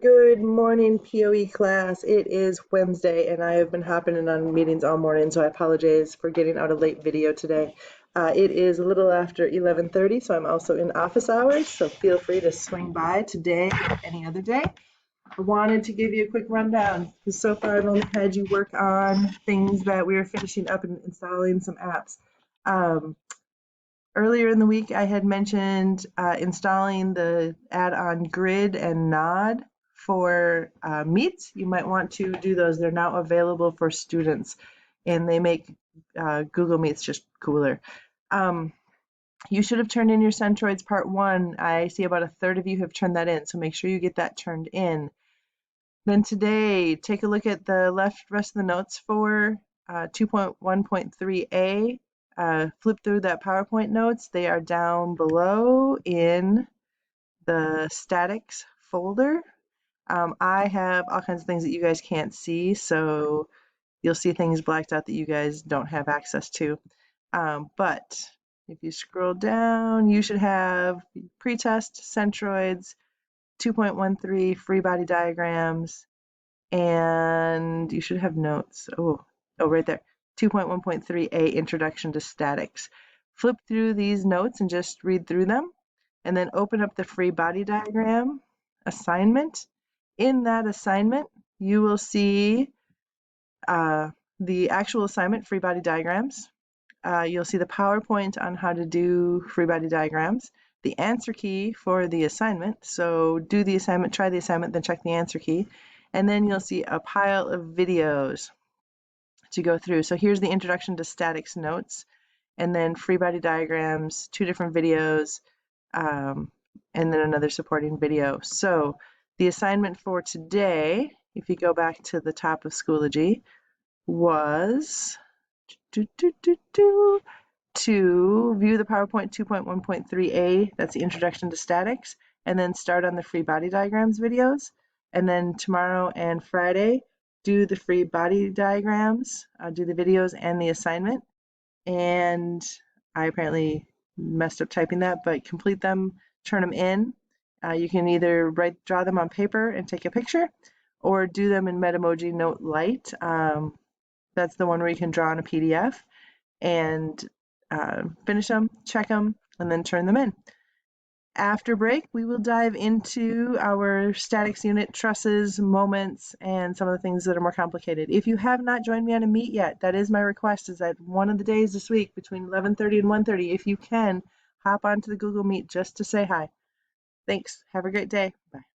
Good morning, POE class. It is Wednesday, and I have been hopping in on meetings all morning, so I apologize for getting out a late video today. It is a little after 11:30, so I'm also in office hours, so feel free to swing by today or any other day. I wanted to give you a quick rundown, because so far I've only had you work on things that we are finishing up and installing some apps. Um, Earlier in the week, I had mentioned installing the add-on Grid and Nod for Meet. You might want to do those. They're now available for students, and they make Google Meets just cooler. You should have turned in your Centroids Part 1. I see about a third of you have turned that in, so make sure you get that turned in. Then today, take a look at the rest of the notes for 2.1.3a. Flip through that PowerPoint notes. They are down below in the statics folder. I have all kinds of things that you guys can't see, so you'll see things blacked out that you guys don't have access to. But if you scroll down, you should have pretest, centroids, 2.13 free body diagrams, and you should have notes. Oh, right there. 2.1.3a Introduction to Statics. Flip through these notes and just read through them, and then open up the free body diagram assignment. In that assignment, you will see the actual assignment, free body diagrams. You'll see the PowerPoint on how to do free body diagrams, the answer key for the assignment. So do the assignment, try the assignment, then check the answer key. And then you'll see a pile of videos to go through. So here's the introduction to statics notes, and then free body diagrams, 2 different videos, and then another supporting video. So the assignment for today, if you go back to the top of Schoology, was to view the PowerPoint 2.1.3a, that's the introduction to statics, and then start on the free body diagrams videos. And then tomorrow and Friday, do the free body diagrams, do the videos and the assignment. And I apparently messed up typing that, but complete them, turn them in. You can either draw them on paper and take a picture, or do them in Metamoji Note Lite. That's the one where you can draw on a PDF, and finish them, check them, and then turn them in. After break, we will dive into our statics unit, trusses, moments, and some of the things that are more complicated. If you have not joined me on a Meet yet, that is my request, is that one of the days this week between 11:30 and 1:30, if you can, hop onto the Google Meet just to say hi. Thanks. Have a great day. Bye.